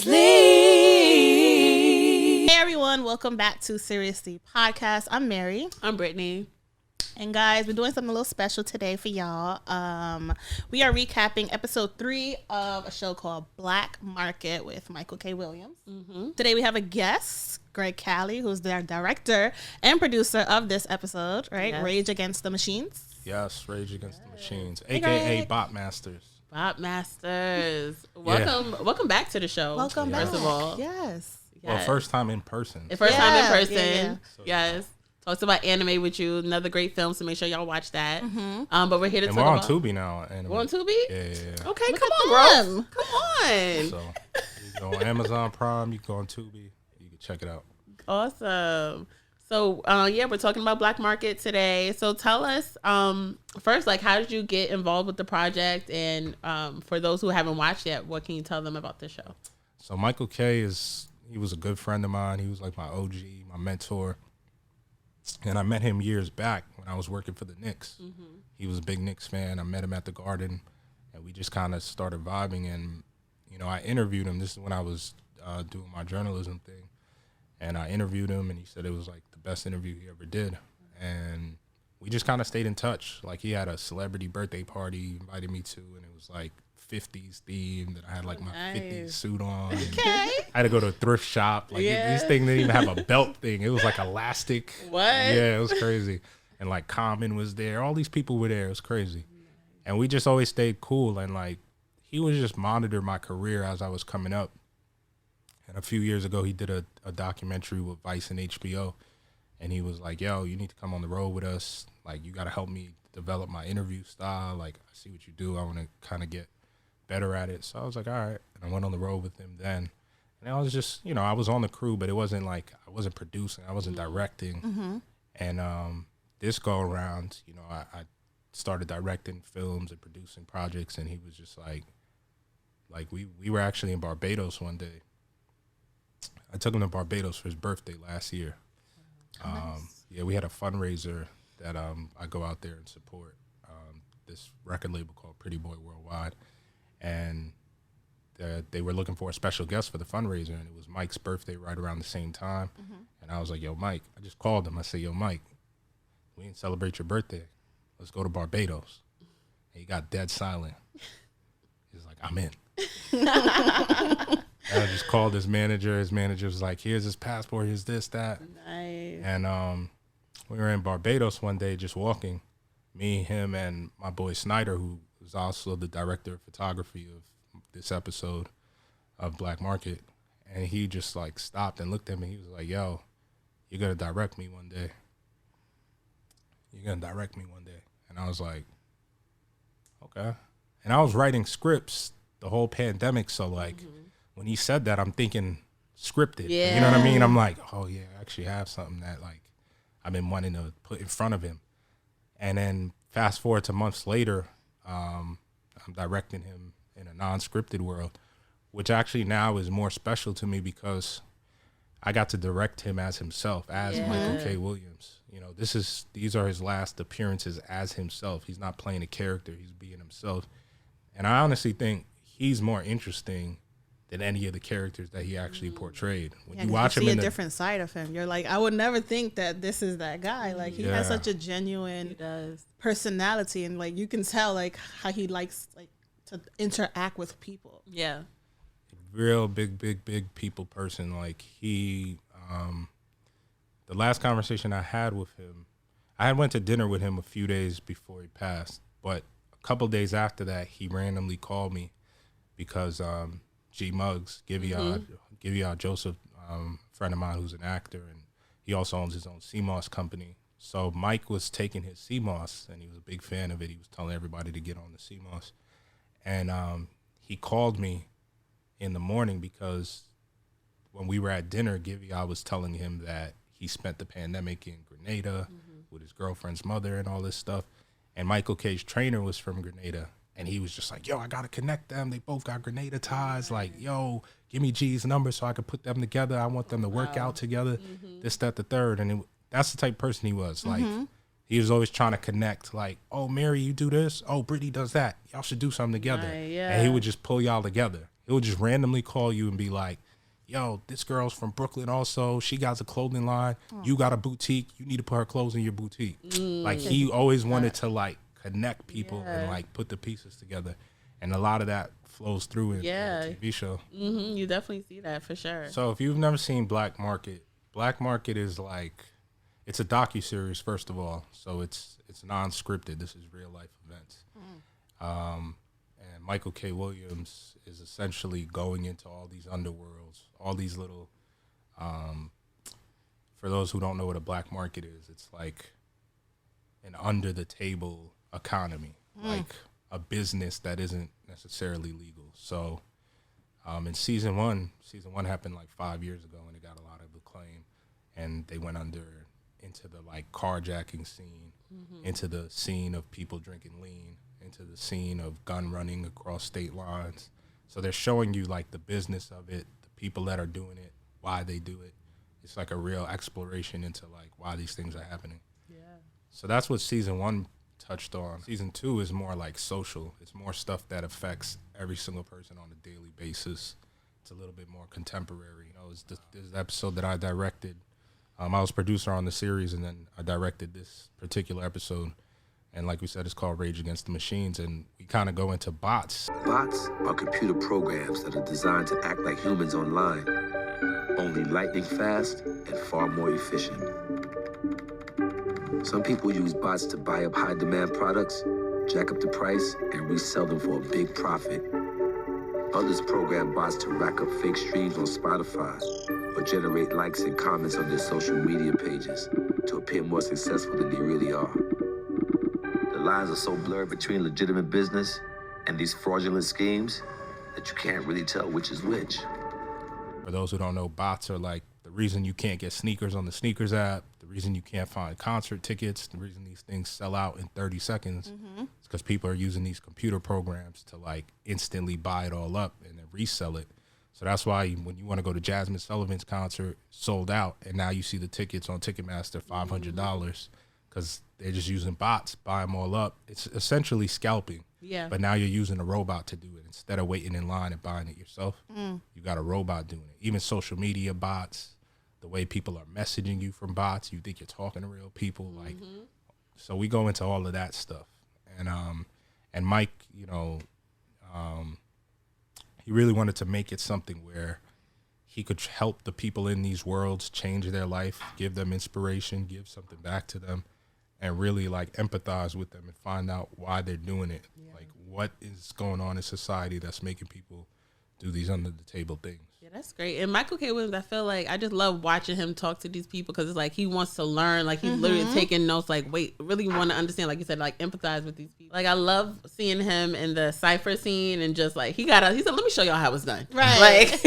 Seriously. Hey everyone, welcome back to Seriously Podcast. I'm Mary. I'm Brittany. And guys, we're doing something a little special today for y'all. We are recapping episode 3 of a show called Black Market with Michael K. Williams. Mm-hmm. Today we have a guest, Greg Calley, who's the director and producer of this episode, right? Yes. Rage Against the Machines. Yes, Rage Against the Machines, a.k.a. Bot Masters. Bot Masters. Welcome back to the show. Welcome back. First of all. Yes. Well, first time in person. First time in person. Yeah. Yes. Talks about anime with you. Another great film, so make sure y'all watch that. Mm-hmm. But we're here to talk about... we're on Tubi now. We're on Tubi? Yeah. Okay, Look come at on, them. bro. Come on. So, you go on Amazon Prime, you go on Tubi, you can check it out. Awesome. So, we're talking about Black Market today. So tell us, first, like, how did you get involved with the project? And for those who haven't watched yet, what can you tell them about the show? So Michael K. he was a good friend of mine. He was like my OG, my mentor. And I met him years back when I was working for the Knicks. Mm-hmm. He was a big Knicks fan. I met him at the Garden, and we just kind of started vibing. And, you know, I interviewed him. This is when I was doing my journalism thing. And I interviewed him, and he said it was like the best interview he ever did. And we just kind of stayed in touch. Like, he had a celebrity birthday party he invited me to, and it was like 50s themed, and I had like my 50s suit on. Okay. I had to go to a thrift shop. Like, this thing didn't even have a belt thing. It was like elastic. What? Yeah, it was crazy. And like Common was there. All these people were there. It was crazy. And we just always stayed cool. And like, he would just monitor my career as I was coming up. And a few years ago, he did a documentary with Vice and HBO. And he was like, yo, you need to come on the road with us. Like, you got to help me develop my interview style. Like, I see what you do. I want to kind of get better at it. So I was like, all right. And I went on the road with him then. And I was just, you know, I was on the crew, but it wasn't like, I wasn't producing. I wasn't directing. Mm-hmm. And this go around, you know, I started directing films and producing projects. And he was just like we were actually in Barbados one day. I took him to Barbados for his birthday last year. Nice. Yeah, we had a fundraiser that I go out there and support this record label called Pretty Boy Worldwide. And they were looking for a special guest for the fundraiser, and it was Mike's birthday right around the same time. Mm-hmm. And I was like, yo, Mike, I just called him. I said, yo, Mike, we didn't celebrate your birthday. Let's go to Barbados. And he got dead silent. He's like, I'm in. I just called his manager. His manager was like, here's his passport, here's this, that. Nice. And we were in Barbados one day just walking, me, him, and my boy Snyder, who was also the director of photography of this episode of Black Market. And he just like stopped and looked at me. He was like, yo, you're going to direct me one day. You're going to direct me one day. And I was like, okay. And I was writing scripts the whole pandemic. So like, when he said that, I'm thinking scripted. Yeah. You know what I mean? I'm like, oh yeah, I actually have something that like I've been wanting to put in front of him. And then fast forward to months later, I'm directing him in a non-scripted world, which actually now is more special to me because I got to direct him as himself, as Michael K. Williams. You know, these are his last appearances as himself. He's not playing a character, he's being himself. And I honestly think he's more interesting than any of the characters that he actually portrayed. When you watch him, see a different side of him. You're like, I would never think that this is that guy. Like, he has such a genuine personality, and like you can tell like how he likes like to interact with people. Yeah, real big people person. Like he, the last conversation I had with him, I had went to dinner with him a few days before he passed, but a couple days after that, he randomly called me because G Muggs, Giviad Joseph, friend of mine who's an actor, and he also owns his own CMOS company. So Mike was taking his CMOS, and he was a big fan of it. He was telling everybody to get on the CMOS. And he called me in the morning because when we were at dinner, Giviad was telling him that he spent the pandemic in Grenada with his girlfriend's mother and all this stuff. And Michael K's trainer was from Grenada. And he was just like, yo, I got to connect them. They both got Grenada ties. Like, yo, give me G's number so I can put them together. I want them to work out together, this, that, the third. And that's the type of person he was. Like, he was always trying to connect. Like, oh, Mary, you do this. Oh, Brittany does that. Y'all should do something together. Yeah. And he would just pull y'all together. He'll just randomly call you and be like, yo, this girl's from Brooklyn also. She got a clothing line. You got a boutique. You need to put her clothes in your boutique. Like, he always wanted to, like, connect people and, like, put the pieces together. And a lot of that flows through in the TV show. You definitely see that for sure. So if you've never seen Black Market is like, it's a docuseries, first of all. So it's non-scripted. This is real life events. And Michael K. Williams is essentially going into all these underworlds, all these little, for those who don't know what a black market is, it's like an under the table economy, like a business that isn't necessarily legal. So in season one happened like 5 years ago, and it got a lot of acclaim, and they went into the like carjacking scene, into the scene of people drinking lean, into the scene of gun running across state lines. So they're showing you like the business of it, the people that are doing it, why they do it. It's like a real exploration into like why these things are happening. Yeah. So that's what season 1 touched on. Season 2 is more like social. It's more stuff that affects every single person on a daily basis. It's a little bit more contemporary. You know, it's this episode that I directed. I was producer on the series, and then I directed this particular episode. And like we said, it's called Rage Against the Machines, and we kind of go into bots. Bots are computer programs that are designed to act like humans online, only lightning fast and far more efficient. Some people use bots to buy up high-demand products, jack up the price, and resell them for a big profit. Others program bots to rack up fake streams on Spotify or generate likes and comments on their social media pages to appear more successful than they really are. The lines are so blurred between legitimate business and these fraudulent schemes that you can't really tell which is which. For those who don't know, bots are like the reason you can't get sneakers on the sneakers app, the reason you can't find concert tickets, the reason these things sell out in 30 seconds is because people are using these computer programs to like instantly buy it all up and then resell it. So that's why when you want to go to Jasmine Sullivan's concert, sold out, and now you see the tickets on Ticketmaster, $500, because they're just using bots, buy them all up. It's essentially scalping. Yeah. But now you're using a robot to do it. Instead of waiting in line and buying it yourself, you got a robot doing it. Even social media bots, the way people are messaging you from bots, you think you're talking to real people. Like, so we go into all of that stuff. And Mike, you know, he really wanted to make it something where he could help the people in these worlds change their life, give them inspiration, give something back to them, and really like empathize with them and find out why they're doing it. Yeah. Like what is going on in society that's making people do these under the table things. Yeah, that's great. And Michael K. Williams, I feel like I just love watching him talk to these people because it's like he wants to learn. Like he's literally taking notes. Like, wait, really want to understand. Like you said, like empathize with these people. Like I love seeing him in the cypher scene and just like he said, let me show y'all how it's done. Right. Like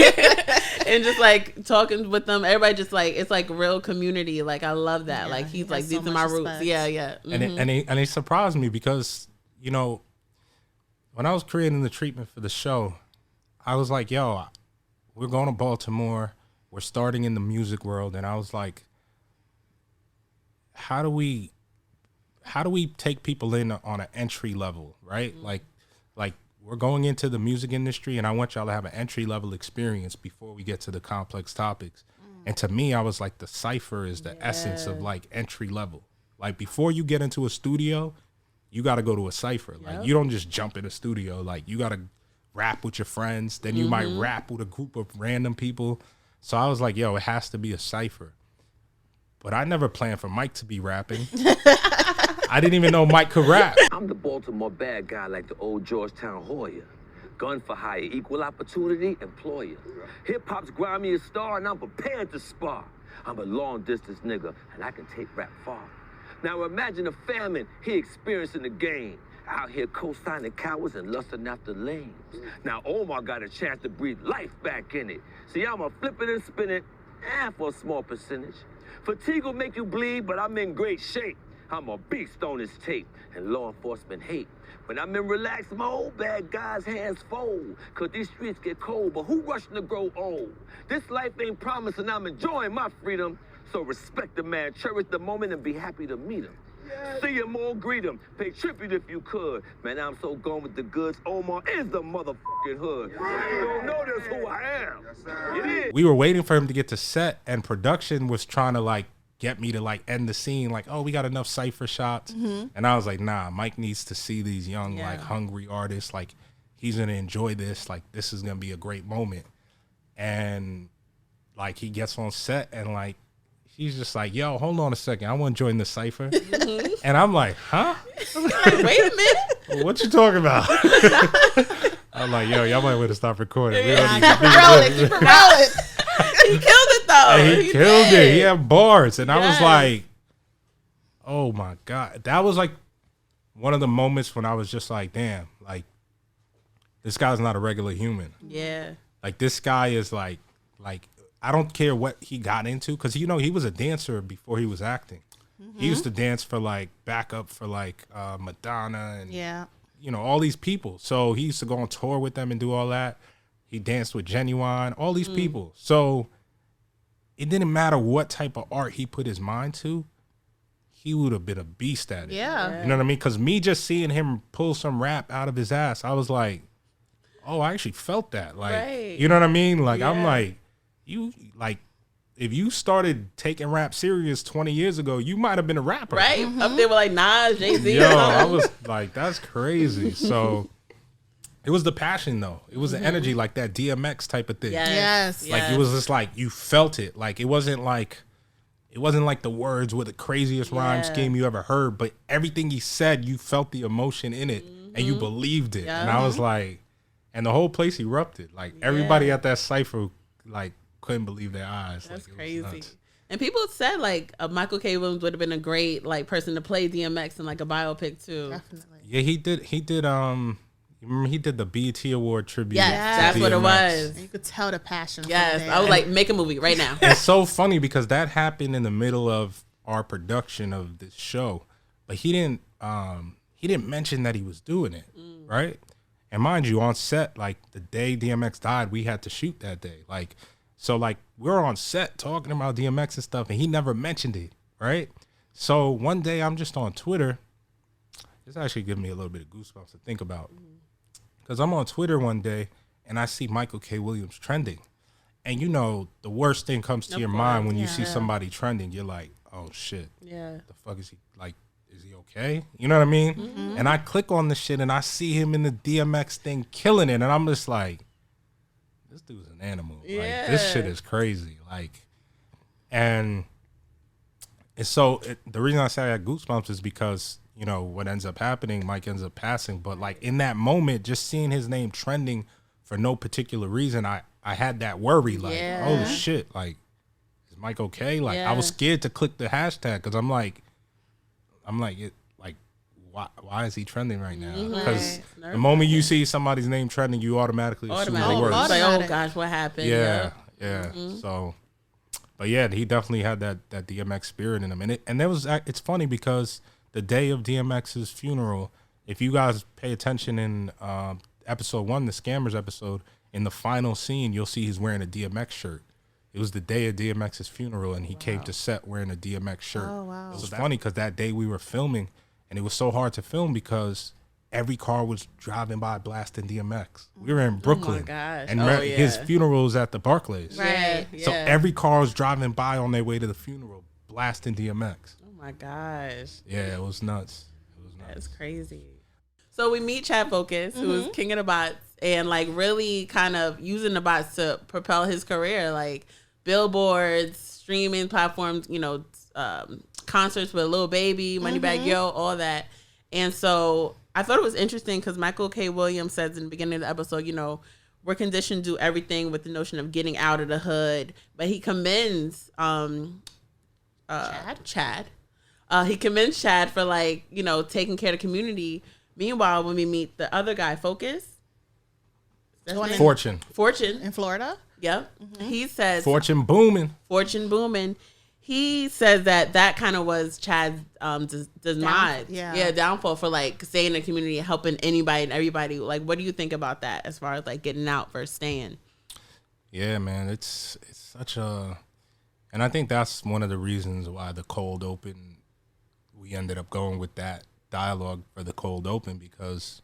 and just like talking with them. Everybody just like it's like real community. Like I love that. Yeah, like he's like these are my roots. Respect. Yeah. And it surprised me because you know when I was creating the treatment for the show, I was like, yo, we're going to Baltimore. We're starting in the music world. And I was like, how do we take people in on an entry level, right? Like we're going into the music industry and I want y'all to have an entry level experience before we get to the complex topics. And to me, I was like, the cypher is the essence of like entry level. Like before you get into a studio, you got to go to a cypher. Like you don't just jump in a studio. Like you got to rap with your friends, then you might rap with a group of random people. So I was like, yo, it has to be a cypher. But I never planned for Mike to be rapping. I didn't even know Mike could rap. I'm the Baltimore bad guy like the old Georgetown Hoya. Gun for hire, equal opportunity employer. Hip-hop's grimiest star and I'm prepared to spar. I'm a long-distance nigga and I can take rap far. Now imagine the famine he experienced in the game. Out here co-signing cowards and lusting after lanes. Now Omar got a chance to breathe life back in it. See, I'ma flip it and spin it, and for a small percentage. Fatigue will make you bleed, but I'm in great shape. I'm a beast on this tape, and law enforcement hate. When I'm in relaxed mode, bad guys' hands fold. Cause these streets get cold, but who rushing to grow old? This life ain't promised, and I'm enjoying my freedom. So respect the man, cherish the moment, and be happy to meet him. See him all, greet him, pay tribute if you could. Man, I'm so gone with the goods. Omar is the motherfucking hood. You don't know this who I am. It is. We were waiting for him to get to set, and production was trying to like get me to like end the scene. Like, oh, we got enough cypher shots, and I was like, nah, Mike needs to see these young like hungry artists. Like, he's gonna enjoy this. Like, this is gonna be a great moment. And like, he gets on set, and like, he's just like, yo, hold on a second, I want to join the cypher. And I'm like, huh? Like, wait a minute. What you talking about? I'm like, yo, y'all might want to stop recording. We don't need Keep to do it rolling. this. Keep it rolling. He killed it though. And he killed did. it. He had bars. And I was Yes. like, oh my God. That was like one of the moments when I was just like, damn, like, this guy's not a regular human. Yeah. Like, this guy is like, I don't care what he got into, because, you know, he was a dancer before he was acting. He used to dance for like backup for like Madonna and Yeah. you know, all these people. So he used to go on tour with them and do all that. He danced with Genuine, all these people. So it didn't matter what type of art he put his mind to, he would have been a beast at it. Yeah. You know what I mean? Because me just seeing him pull some rap out of his ass, I was like, oh, I actually felt that. Like, Right. you know what I mean? Like, I'm Yeah. like, you, like, if you started taking rap serious 20 years ago, you might have been a rapper. Right? Up there with like Nas, Jay-Z. Yo, I was like, that's crazy. So it was the passion, though. It was the energy, like that DMX type of thing. Yes. Like, it was just like, you felt it. Like, it wasn't like the words were the craziest rhyme Yeah. scheme you ever heard, but everything he said, you felt the emotion in it and you believed it. And I was like, and the whole place erupted. Like, everybody at that cypher, like, couldn't believe their eyes. That's like, it was crazy. nuts. And people said like Michael K. Williams would have been a great like person to play DMX in like a biopic too. Definitely. Yeah, he did. Remember he did the BET Award tribute. Yes, to that's what it DMX. was. You could tell the passion. Yes, from I was there. like, make a movie right now. It's so funny because that happened in the middle of our production of this show, but he didn't mention that he was doing it, right? And mind you, on set, like the day DMX died, we had to shoot that day. Like, so like we're on set talking about DMX and stuff, and he never mentioned it, right? So one day I'm just on Twitter. It's actually giving me a little bit of goosebumps to think about. Because I'm on Twitter one day and I see Michael K. Williams trending. And you know, the worst thing comes to Of your course, mind when you yeah. see somebody trending. You're like, oh shit, Yeah. the fuck is he, like, is he okay? You know what I mean? And I click on the shit and I see him in the DMX thing killing it. And I'm just like, this dude's an animal. Like, this shit Yeah. is crazy. Like, and it's so, the reason I say I got goosebumps is because, you know, what ends up happening, Mike ends up passing. But like in that moment, just seeing his name trending for no particular reason, I had that worry, like, Yeah. oh shit, like, is Mike okay? Like, I was Yeah. scared to click the hashtag because I'm like, why is he trending right now? Because Right. the moment you see somebody's name trending, you automatically assume the Automatic. worst. It's like, oh Automatic. gosh, what happened? Yeah. So, but yeah, he definitely had that DMX spirit in him, and there was. It's funny because the day of DMX's funeral, if you guys pay attention in episode 1, the Scammers episode, in the final scene, you'll see he's wearing a DMX shirt. It was the day of DMX's funeral, and he came to set wearing a DMX shirt. Oh, wow. It was funny because that day we were filming, and it was so hard to film because every car was driving by blasting DMX. We were in Brooklyn, gosh. and Oh, his yeah. funeral was at the Barclays. Right. So yeah. every car was driving by on their way to the funeral, blasting DMX. Oh my gosh. Yeah, it was nuts. It was nuts. That's crazy. So we meet Chad Focus, who is king of the bots, and like really kind of using the bots to propel his career, like billboards, streaming platforms, you know, concerts with Lil Baby, Moneybagg Yo, all that. And so I thought it was interesting because Michael K. Williams says in the beginning of the episode, you know, we're conditioned to do everything with the notion of getting out of the hood, but he commends Chad. He commends Chad for like, you know, taking care of the community. Meanwhile, when we meet the other guy, Focus, that's one his in- name? Fortune. in Florida. Yep. He says Fortune booming. Fortune booming. He says that kind of was Chad's demise. yeah. Downfall for like staying in the community, helping anybody and everybody. Like, what do you think about that as far as like getting out versus staying? Yeah, man, it's such a, and I think that's one of the reasons why the cold open we ended up going with that dialogue for the cold open because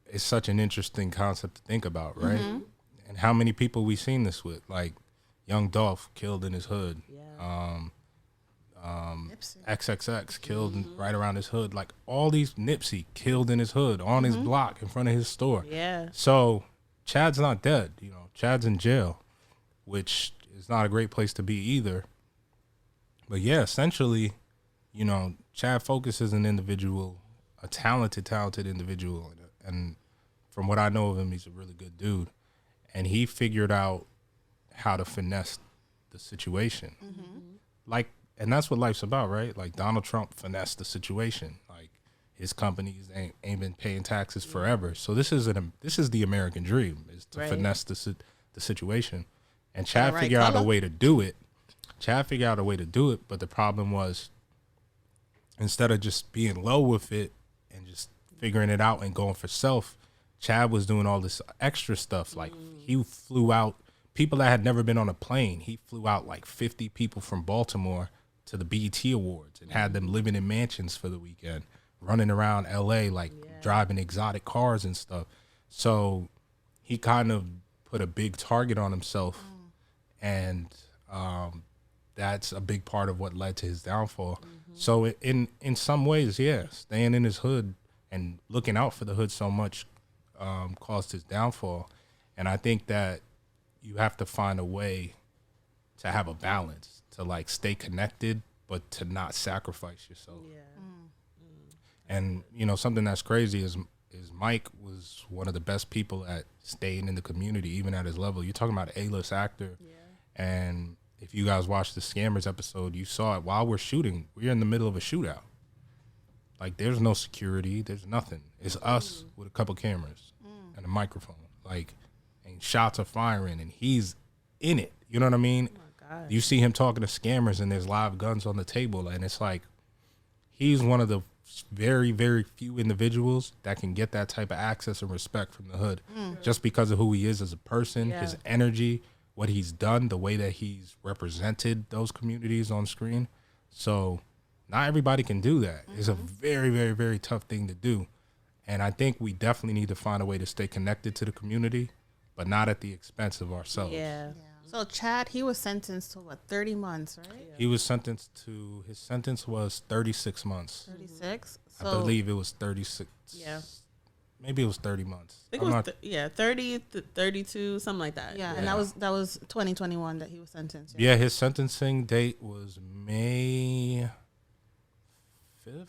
it's such an interesting concept to think about, right? And how many people we seen this with, like Young Dolph killed in his hood, XXX killed right around his hood, like all these, Nipsey killed in his hood on his block in front of his store. Yeah. So Chad's not dead, you know. Chad's in jail, which is not a great place to be either. But yeah, essentially, you know, Chad Focus is an individual, a talented individual, and from what I know of him, he's a really good dude. And he figured out how to finesse the situation. Like, and that's what life's about, right? Like Donald Trump finessed the situation. Like his companies ain't been paying taxes forever. So this is the American dream, is to finesse the situation. And Chad figured out a way to do it. But the problem was, instead of just being low with it and just figuring it out and going for self, Chad was doing all this extra stuff. Like he flew out people that had never been on a plane. He flew out like 50 people from Baltimore to the BET Awards and had them living in mansions for the weekend, running around LA, like driving exotic cars and stuff. So he kind of put a big target on himself. And that's a big part of what led to his downfall. So in some ways, yeah, staying in his hood and looking out for the hood so much caused his downfall. And I think that you have to find a way to have a balance, to like stay connected, but to not sacrifice yourself. And, you know, something that's crazy is Mike was one of the best people at staying in the community, even at his level. You're talking about an A-list actor. And if you guys watched the Scammers episode, you saw it while we're shooting. We're in the middle of a shootout. Like, there's no security. There's nothing. It's us with a couple cameras and a microphone. Like, and shots are firing, and he's in it. You know what I mean? Oh my God. You see him talking to scammers, and there's live guns on the table, and it's like he's one of the very, very few individuals that can get that type of access and respect from the hood just because of who he is as a person, his energy, what he's done, the way that he's represented those communities on screen. So not everybody can do that. It's a very, very, very tough thing to do. And I think we definitely need to find a way to stay connected to the community, but not at the expense of ourselves. So Chad, he was sentenced to what, 30 months, right? He was sentenced to, his sentence was 36 months. 36? I believe it was 36. Yeah. Maybe it was 30 months. I think it was 30, 32, something like that. Yeah, and that was 2021 that he was sentenced. Yeah, his sentencing date was May 5th.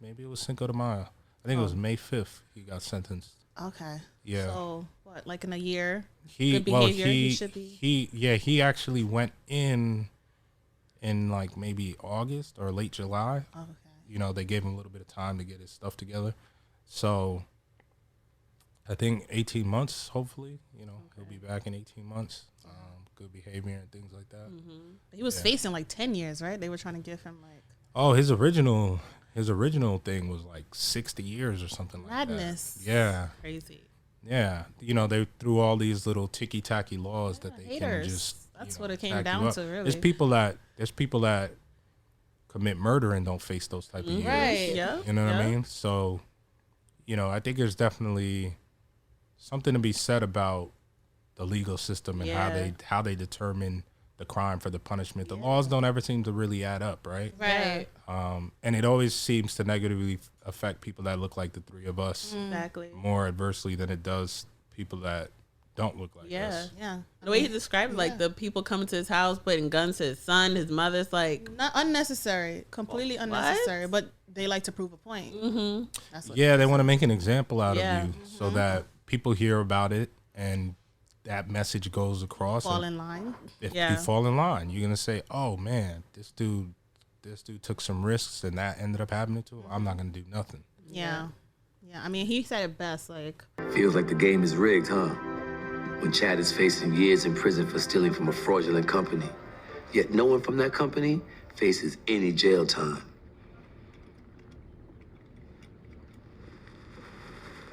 Maybe it was Cinco de Mayo. I think it was May 5th he got sentenced. Okay. Yeah. So what, like in a year? Good behavior. He should be. He actually went in like maybe August or late July. Okay. You know, they gave him a little bit of time to get his stuff together. So I think 18 months, hopefully, you know, he'll be back in 18 months. Good behavior and things like that. He was facing like 10 years, right? They were trying to give him like. Oh, his original thing was like 60 years or something like that. Madness. Yeah. Crazy. Yeah. You know, they threw all these little ticky-tacky laws that they haters. can just, That's you know, what it came back down you up. to, really. There's people that commit murder and don't face those type of years. Right. Yeah. You know what I mean? So, you know, I think there's definitely something to be said about the legal system and how they determine the crime for the punishment. The laws don't ever seem to really add up, right? Right. And it always seems to negatively affect people that look like the three of us Exactly. more adversely than it does people that don't look like us. Yeah. The way he described it, like the people coming to his house, putting guns to his son, his mother's like. Not unnecessary. Completely unnecessary. But they like to prove a point. That's what Yeah, they want to make an example out of you so that people hear about it and that message goes across. fall in line. If you fall in line, you're gonna say, "Oh man, this dude took some risks and that ended up happening to him. I'm not gonna do nothing." Yeah. I mean, he said it best. Like, Feels like the game is rigged, huh? When Chad is facing years in prison for stealing from a fraudulent company, yet no one from that company faces any jail time.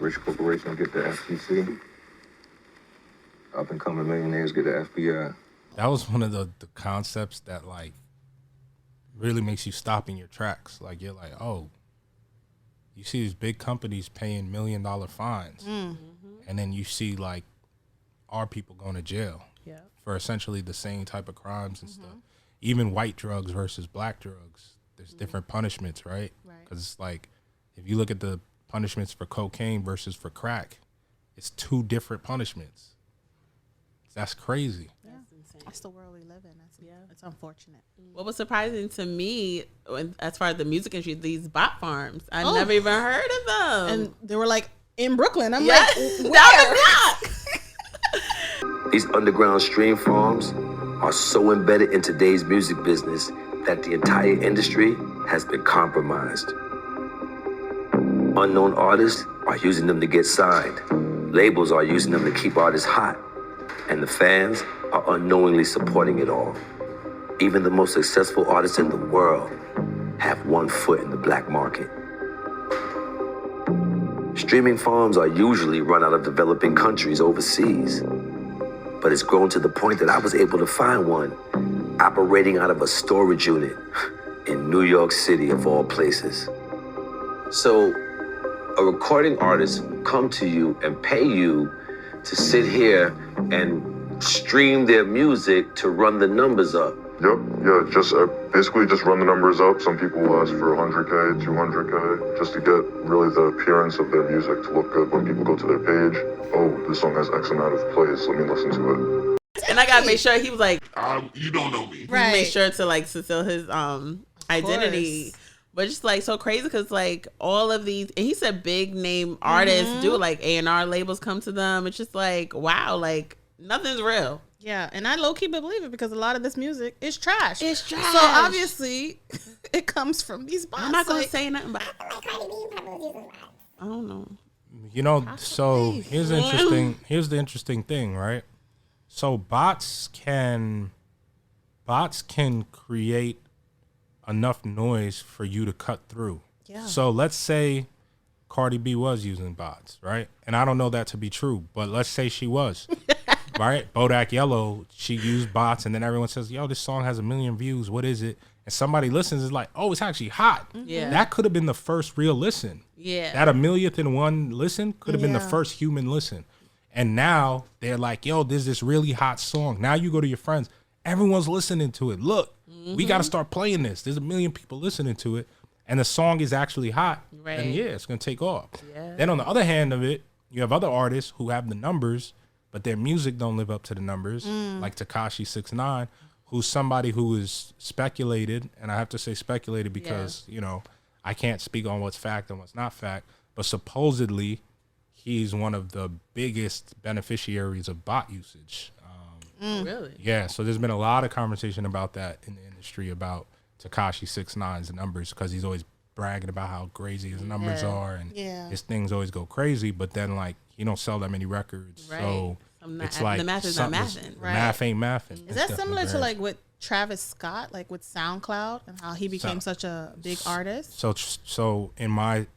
Rich corporations get the FTC. Up and coming millionaires get the FBI. That was one of the concepts that like really makes you stop in your tracks. Like, you're like, oh, you see these big companies paying $1 million fines. And then you see, like, our people going to jail for essentially the same type of crimes and stuff. Even white drugs versus black drugs, there's different punishments, right? Because it's like, if you look at the punishments for cocaine versus for crack, it's 2 different punishments. That's crazy. That's the world we live in. It's unfortunate. What was surprising to me, as far as the music industry, these bot farms. I never even heard of them. And they were like in Brooklyn. I'm Yes, like, down the block. These underground stream farms are so embedded in today's music business that the entire industry has been compromised. Unknown artists are using them to get signed. Labels are using them to keep artists hot. And the fans are unknowingly supporting it all. Even the most successful artists in the world have one foot in the black market. Streaming farms are usually run out of developing countries overseas. But it's grown to the point that I was able to find one operating out of a storage unit in New York City, of all places. So a recording artist will come to you and pay you to sit here and stream their music to run the numbers up. Yep, yeah, just basically just run the numbers up. Some people ask for 100K, 200K, just to get really the appearance of their music to look good when people go to their page. Oh, this song has X amount of plays, let me listen to it. And I gotta make sure he was like, you don't know me. he made sure to like fulfill his identity. But just like so crazy because like all of these, and he said big name artists do like A&R labels come to them. It's just like, wow, like nothing's real. Yeah, and I low-key believe it because a lot of this music is trash. It's trash. So obviously, it comes from these bots. I'm not gonna like, say nothing, but I don't know. You know, so here's the interesting thing, right? So bots can create enough noise for you to cut through. Yeah. So let's say Cardi B was using bots, right? And I don't know that to be true, but let's say she was. Right? Bodak Yellow, she used bots, and then everyone says, yo, this song has 1 million views. What is it? And somebody listens, is like, oh, it's actually hot. Yeah. That could have been the first real listen. Yeah. That 1,000,001 listen could have been the first human listen. And now they're like, yo, there's this really hot song. Now you go to your friends. Everyone's listening to it. Look, we got to start playing this. There's 1 million people listening to it. And the song is actually hot. Right. And yeah, it's going to take off. Yeah. Then on the other hand of it, you have other artists who have the numbers, but their music don't live up to the numbers, like Tekashi 6ix9ine, who's somebody who is speculated, and I have to say speculated because, you know, I can't speak on what's fact and what's not fact, but supposedly he's one of the biggest beneficiaries of bot usage. Really? Yeah, so there's been a lot of conversation about that in the industry about Tekashi 6ix9ine's numbers because he's always bragging about how crazy his numbers are and his things always go crazy, but then like he don't sell that many records, so it's like the math is not mathing. The math ain't mathing. Is that similar to like with Travis Scott, like with SoundCloud and how he became such a big artist? So in my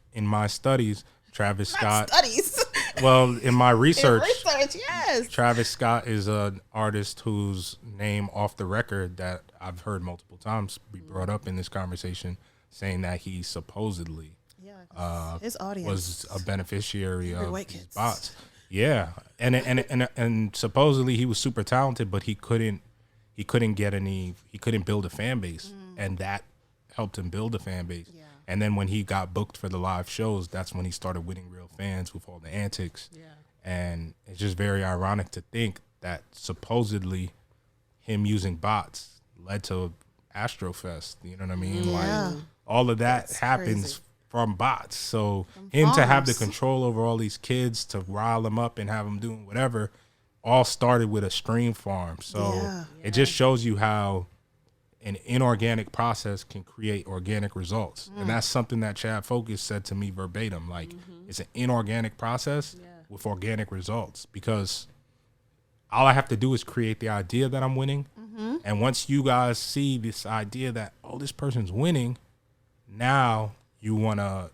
studies, Travis Scott. Studies. Well, in my research, Yes. Travis Scott is an artist whose name off the record that I've heard multiple times be brought up in this conversation, saying that he supposedly his audience was a beneficiary of white these kids. bots. Yeah, and supposedly he was super talented, but he couldn't build a fan base, and that helped him build a fan base. Yeah. And then when he got booked for the live shows, that's when he started winning real fans with all the antics. Yeah. And it's just very ironic to think that supposedly him using bots led to Astrofest. You know what I mean? Yeah. Like all of that happens crazy. from bots. So him to have the farms. control over all these kids, to rile them up and have them doing whatever, all started with a stream farm. So it just shows you how an inorganic process can create organic results. And that's something that Chad Focus said to me verbatim. Like, it's an inorganic process with organic results, because all I have to do is create the idea that I'm winning. And once you guys see this idea that, oh, this person's winning, now you want to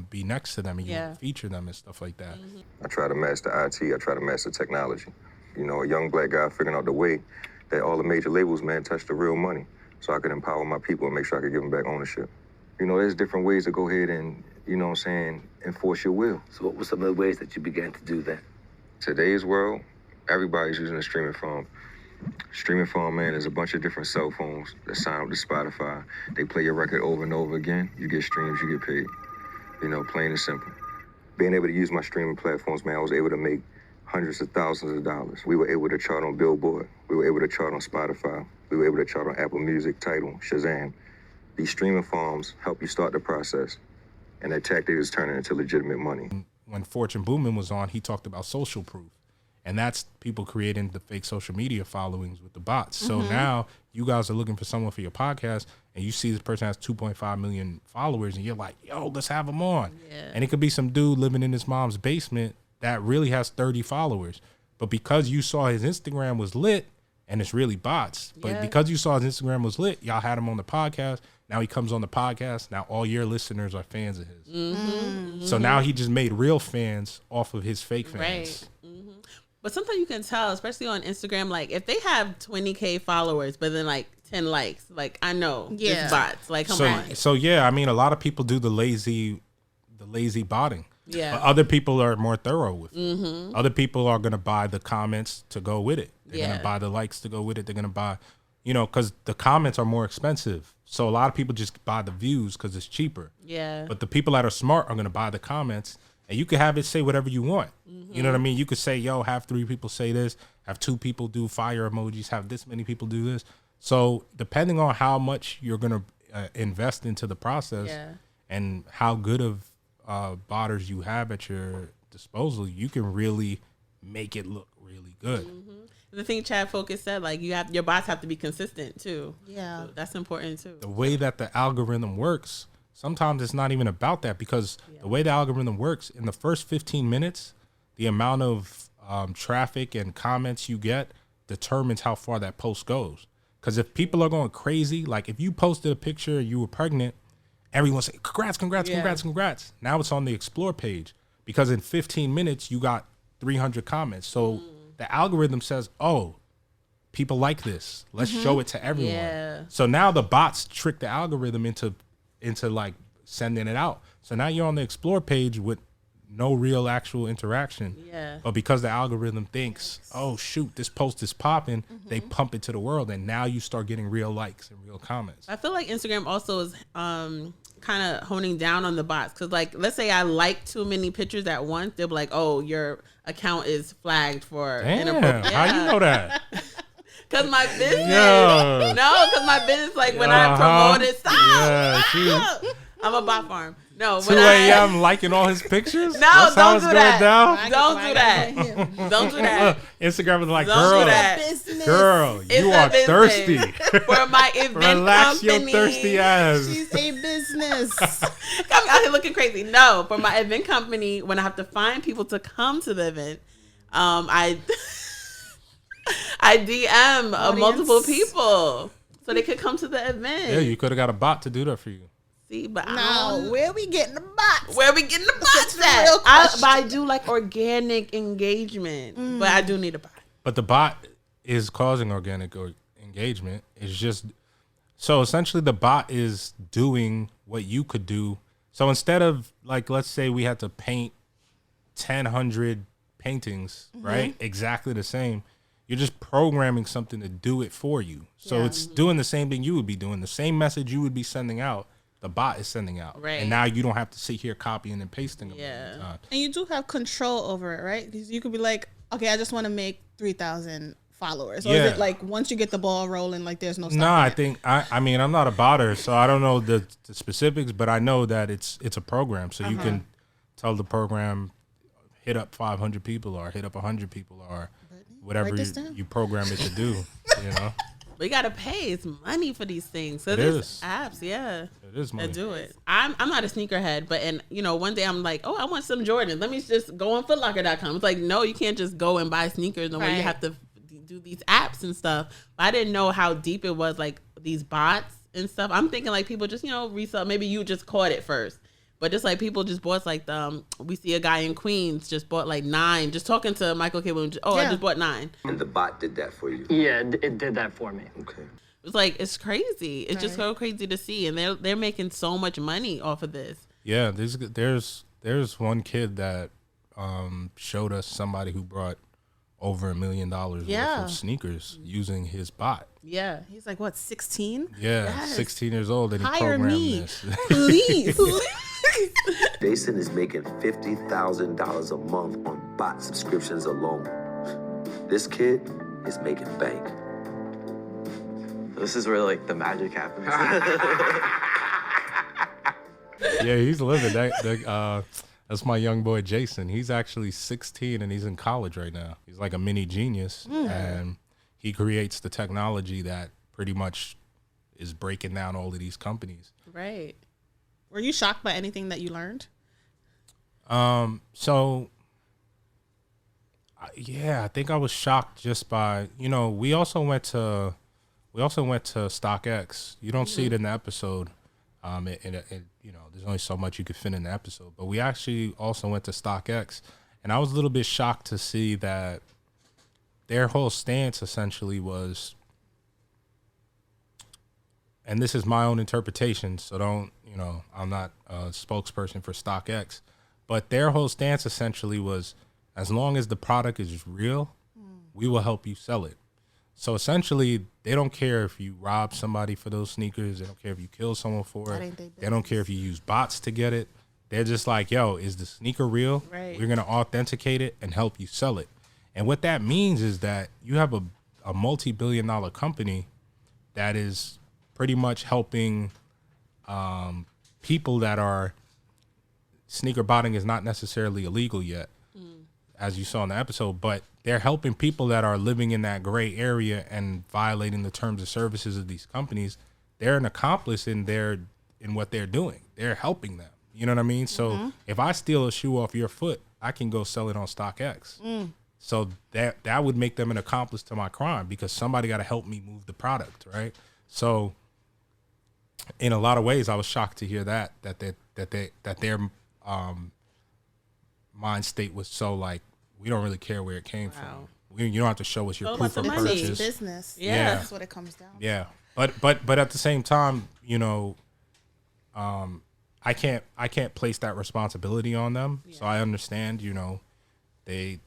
be next to them and you want to feature them and stuff like that. I try to master IT. I try to master technology. You know, a young black guy figuring out the way that all the major labels, man, touch the real money. so I could empower my people and make sure I could give them back ownership. You know, there's different ways to go ahead and, you know what I'm saying, enforce your will. So what were some of the ways that you began to do that? Today's world, everybody's using a streaming phone. Streaming phone, man, there's a bunch of different cell phones that sign up to Spotify. They play your record over and over again. You get streams, you get paid. You know, plain and simple. Being able to use my streaming platforms, man, I was able to make hundreds of thousands of dollars. We were able to chart on Billboard. We were able to chart on Spotify. We were able to chart on Apple Music, Tidal, Shazam. These streaming farms help you start the process, and that tactic is turning into legitimate money. When Fortune Boomman was on, he talked about social proof. And that's people creating the fake social media followings with the bots. So now you guys are looking for someone for your podcast, and you see this person has 2.5 million followers, and you're like, yo, let's have them on. Yeah. And it could be some dude living in his mom's basement that really has 30 followers. But because you saw his Instagram was lit, and it's really bots, but because you saw his Instagram was lit, y'all had him on the podcast. Now he comes on the podcast. Now all your listeners are fans of his. So now he just made real fans off of his fake fans. Right. But sometimes you can tell, especially on Instagram, like if they have 20K followers, but then like 10 likes, like I know it's bots. Like come on. So yeah, I mean, a lot of people do the lazy botting. Yeah. But other people are more thorough with it. Other people are gonna buy the comments to go with it. They're gonna buy the likes to go with it. They're gonna buy, because the comments are more expensive. So a lot of people just buy the views because it's cheaper. Yeah. But the people that are smart are gonna buy the comments. And you can have it say whatever you want. You know what I mean? You could say, yo, have 3 people say this, have 2 people do fire emojis, have this many people do this. So depending on how much you're going to invest into the process and how good of botters you have at your disposal, you can really make it look really good. The thing Chad Focus said, like your bots have to be consistent too. Yeah. So that's important too. The way that the algorithm works, sometimes it's not even about that, because the way the algorithm works, in the first 15 minutes, the amount of traffic and comments you get determines how far that post goes. Because if people are going crazy, like if you posted a picture and you were pregnant, everyone say, congrats. Now it's on the explore page, because in 15 minutes, you got 300 comments. So the algorithm says, oh, people like this. Let's show it to everyone. Yeah. So now the bots trick the algorithm into like sending it out. So now you're on the explore page with no real actual interaction. Yeah. But because the algorithm thinks, oh shoot, this post is popping, they pump it to the world, and now you start getting real likes and real comments. I feel like Instagram also is kind of honing down on the bots, because like let's say I like too many pictures at once, they'll be like, oh, your account is flagged for inappropriate. How you know that? Cause my business, cause my business, like when I promote it, stop. I'm a bot farm. No, 2 a.m. liking all his pictures. No, that's how don't it's do going that. down. Don't do that. Don't do that. Instagram is like, Don't do that. girl, It's you a are business. thirsty. For my event Relax company. your thirsty ass. She's a business. I'm out here looking crazy. No, for my event company, when I have to find people to come to the event, I DM multiple people so they could come to the event. Yeah, you could have got a bot to do that for you. See, but Where we getting the bots? Where we getting the bots at? But I do like organic engagement, but I do need a bot. But the bot is causing organic engagement. It's just, so essentially the bot is doing what you could do. So instead of, like, let's say we had to paint 1,000 paintings, right? Exactly the same. You're just programming something to do it for you. So it's doing the same thing you would be doing. The same message you would be sending out, the bot is sending out. Right. And now you don't have to sit here copying and pasting them all the time. And you do have control over it, right? Because you could be like, okay, I just want to make 3,000 followers. Or is it like once you get the ball rolling, like there's no stopping No, I it? think, I mean, I'm not a botter, so I don't know the specifics, but I know that it's a program. So you can tell the program, hit up 500 people or hit up 100 people or whatever you program it to do, you know? We gotta pay. It's money for these things. So It there's is. apps, It is money. that do it. I'm not a sneakerhead, but one day I'm like, oh, I want some Jordans. Let me just go on footlocker.com. It's like, no, you can't just go and buy sneakers. No way. You have to do these apps and stuff. But I didn't know how deep it was, like these bots and stuff. I'm thinking like people just, resell. Maybe you just caught it first. But just like people just bought like we see a guy in Queens just bought like 9. Just talking to Michael K. Williams. I just bought 9. And the bot did that for you. Yeah, it did that for me. Okay. It's like, it's crazy. It's just Right. so crazy to see, and they're making so much money off of this. Yeah, there's one kid that showed us somebody who brought over $1 million worth Yeah. of sneakers using his bot. Yeah. He's like, what, 16? Yeah, Yes. 16 years old, and he Hire programmed me. this. Please. Jason is making $50,000 a month on bot subscriptions alone. This kid is making bank. This is where like the magic happens. Yeah, he's living. That's my young boy Jason. He's actually 16 and he's in college right now. He's like a mini genius, and he creates the technology that pretty much is breaking down all of these companies. Right. Were you shocked by anything that you learned? Yeah, I think I was shocked just by, we also went to StockX. You don't see it in the episode. There's only so much you could fit in the episode, but we actually also went to StockX, and I was a little bit shocked to see that their whole stance essentially was, and this is my own interpretation, so don't, I'm not a spokesperson for StockX, but their whole stance essentially was, as long as the product is real, we will help you sell it. So essentially, they don't care if you rob somebody for those sneakers. They don't care if you kill someone for That it. ain't they They don't care if you use bots to get it. They're just like, yo, is the sneaker real? Right. We're going to authenticate it and help you sell it. And what that means is that you have a multi-billion-dollar company that is pretty much helping people that are, sneaker botting is not necessarily illegal yet, as you saw in the episode, but they're helping people that are living in that gray area and violating the terms of services of these companies. They're an accomplice in what they're doing. They're helping them. You know what I mean? So if I steal a shoe off your foot, I can go sell it on StockX. So that would make them an accomplice to my crime, because somebody got to help me move the product, right? So in a lot of ways, I was shocked to hear that their mind state was so like, we don't really care where it came from. You don't have to show us your Oh, proof but of the money. purchase. Business. Yeah. That's what it comes down to. Yeah, but at the same time, I can't place that responsibility on them. So I understand, they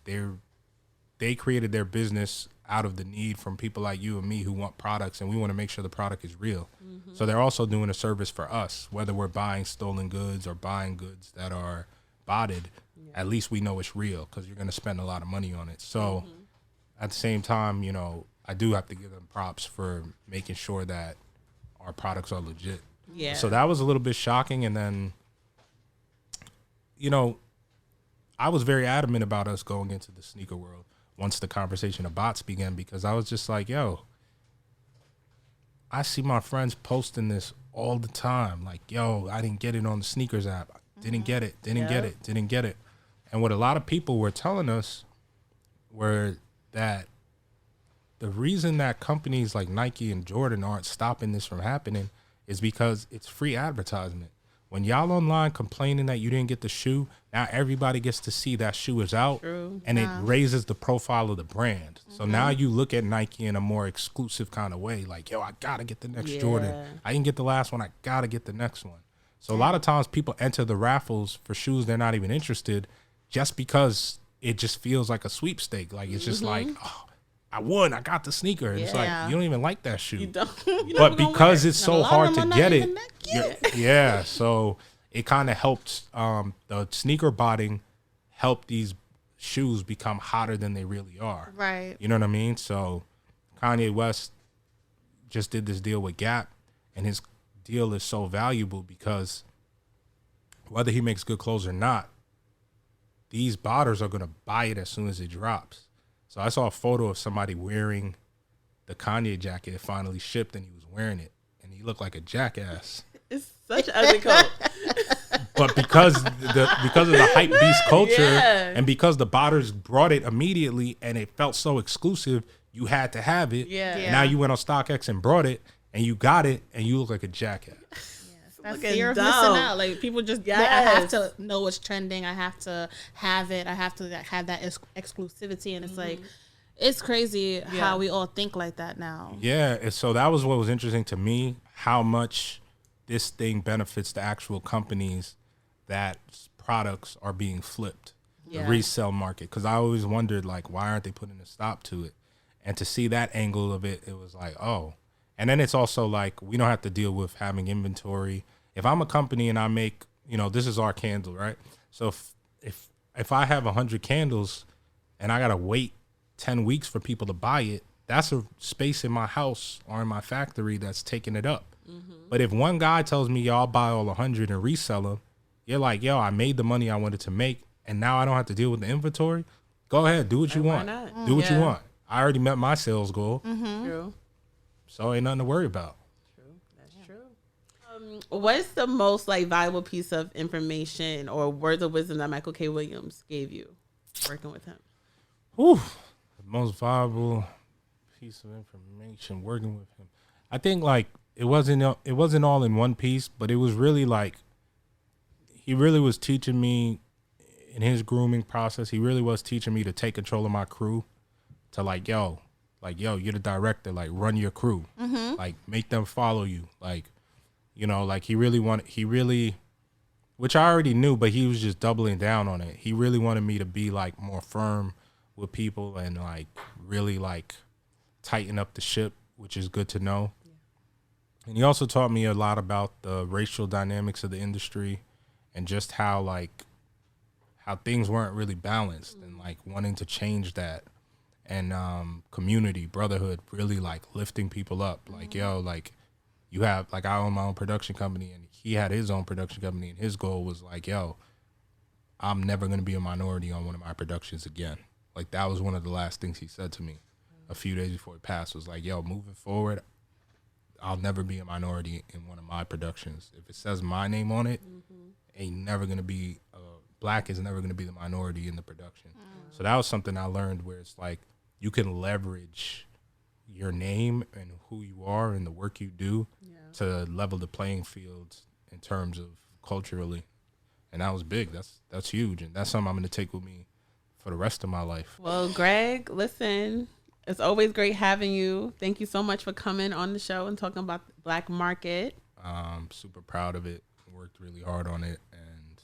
created their business out of the need from people like you and me who want products, and we want to make sure the product is real. So they're also doing a service for us, whether we're buying stolen goods or buying goods that are botted. At least we know it's real, because you're going to spend a lot of money on it. So at the same time, I do have to give them props for making sure that our products are legit. Yeah. So that was a little bit shocking. And then, I was very adamant about us going into the sneaker world once the conversation of bots began, because I was just like, yo, I see my friends posting this all the time. Like, yo, I didn't get it on the sneakers app. Didn't get it. Didn't get it. And what a lot of people were telling us were that the reason that companies like Nike and Jordan aren't stopping this from happening is because it's free advertisement. When y'all online complaining that you didn't get the shoe, now everybody gets to see that shoe is out. True. And it raises the profile of the brand. So now you look at Nike in a more exclusive kind of way. Like, yo, I got to get the next Jordan. I didn't get the last one. I got to get the next one. So a lot of times people enter the raffles for shoes they're not even interested, just because it just feels like a sweepstake. Like, it's just like, oh, I won. I got the sneaker. And it's like, you don't even like that shoe. You don't. But because it's so hard to them are get not it, even that cute. yeah. So it kind of helped the sneaker botting help these shoes become hotter than they really are. Right. You know what I mean? So Kanye West just did this deal with Gap, and his deal is so valuable because whether he makes good clothes or not, these botters are going to buy it as soon as it drops. So I saw a photo of somebody wearing the Kanye jacket. It finally shipped, and he was wearing it, and he looked like a jackass. It's such an ugly coat. But because of the hype beast culture, Yeah. and because the botters brought it immediately, and it felt so exclusive, you had to have it. Yeah. Yeah. Now you went on StockX and brought it, and you got it, and you look like a jackass. That Looking fear of dumb. missing out. Like, people just, I have Yes. to know what's trending. I have to have it. I have to have that exclusivity. And it's like, It's crazy how we all think like that now. Yeah, and so that was what was interesting to me, how much this thing benefits the actual companies that products are being flipped, the resale market. Because I always wondered, like, why aren't they putting a stop to it? And to see that angle of it, it was like, oh. And then it's also like, we don't have to deal with having inventory. If I'm a company and I make, this is our candle, right? So if I have 100 candles and I got to wait 10 weeks for people to buy it, that's a space in my house or in my factory that's taking it up. But if one guy tells me, yo, I'll buy all 100 and resell them, you're like, yo, I made the money I wanted to make, and now I don't have to deal with the inventory. Go ahead, do what you want. Do what you want. I already met my sales goal. True. So ain't nothing to worry about. True. That's true. What's the most valuable piece of information or words of wisdom that Michael K. Williams gave you working with him? Whew. The most valuable piece of information working with him. I think it wasn't all in one piece, but it was really he really was teaching me in his grooming process. He really was teaching me to take control of my crew, to yo, you're the director, run your crew, make them follow you. He really, which I already knew, but he was just doubling down on it. He really wanted me to be more firm with people and really tighten up the ship, which is good to know. And he also taught me a lot about the racial dynamics of the industry and just how things weren't really balanced and wanting to change that. And community, brotherhood, really lifting people up. You have I own my own production company and he had his own production company and his goal was yo, I'm never going to be a minority on one of my productions again. That was one of the last things he said to me a few days before he passed was yo, moving forward, I'll never be a minority in one of my productions. If it says my name on it, ain't never going to be, black is never going to be the minority in the production. So that was something I learned where it's you can leverage your name and who you are and the work you do to level the playing field in terms of culturally. And that was big. That's huge. And that's something I'm going to take with me for the rest of my life. Well, Greg, listen, it's always great having you. Thank you so much for coming on the show and talking about the Black Market. I'm super proud of it. Worked really hard on it. And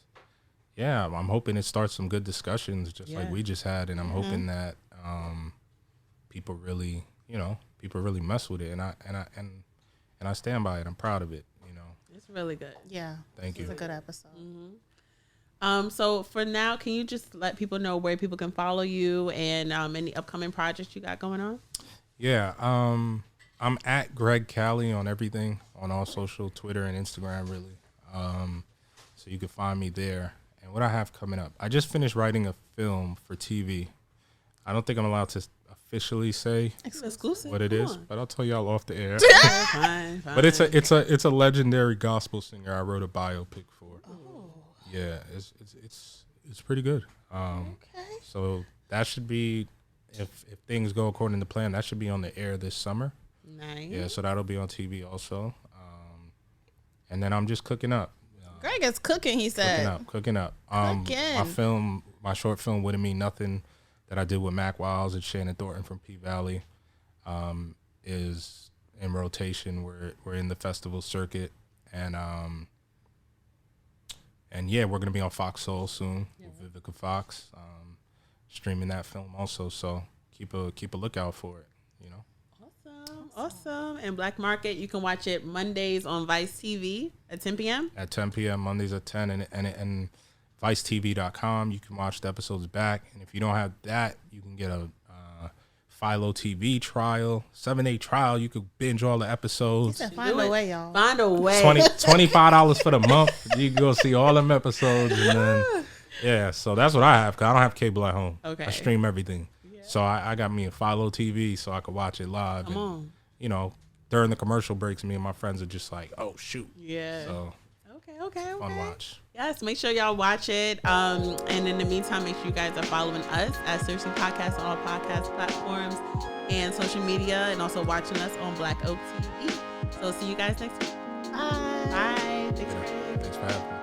yeah, I'm hoping it starts some good discussions just like we just had. And I'm hoping that people really mess with it. And I stand by it. I'm proud of it. It's really good. Yeah. Thank you. It's a good episode. So for now, can you just let people know where people can follow you and any upcoming projects you got going on? Yeah. I'm at Greg Cali on everything, on all social, Twitter and Instagram, really. So you can find me there. And what I have coming up, I just finished writing a film for TV. I don't think I'm allowed to officially say Exclusive. what it is, but I'll tell y'all off the air. Fine. But it's a legendary gospel singer I wrote a biopic for. Yeah, it's pretty good. So that should be, if things go according to plan, that should be on the air this summer. Nice. Yeah, so that'll be on TV also. And then I'm just cooking up. Greg is cooking, he said. Cooking up. Cooking. My short film, Wouldn't Mean Nothing, that I did with Mac Wiles and Shannon Thornton from P-Valley, is in rotation. We're in the festival circuit. And yeah, we're going to be on Fox Soul soon with Vivica Fox, streaming that film also. So keep a lookout for it, Awesome. And Black Market, you can watch it Mondays on Vice TV at 10 p.m. At 10 p.m. Mondays at 10 and ViceTV.com. You can watch the episodes back. And if you don't have that, you can get a Philo TV trial, 7-day trial. You could binge all the episodes. Find a way, y'all. Find a way. $25 for the month. You can go see all them episodes. And then, yeah, so that's what I have, because I don't have cable at home. Okay. I stream everything. Yeah. So I got me a Philo TV so I could watch it live. Come on. During the commercial breaks, me and my friends are just like, oh, shoot. Yeah. So, okay. fun watch. Yes, make sure y'all watch it. And in the meantime, make sure you guys are following us at Seriously Podcast on all podcast platforms and social media, and also watching us on Black Oak TV. So see you guys next week. Bye. Bye. Thanks for having me.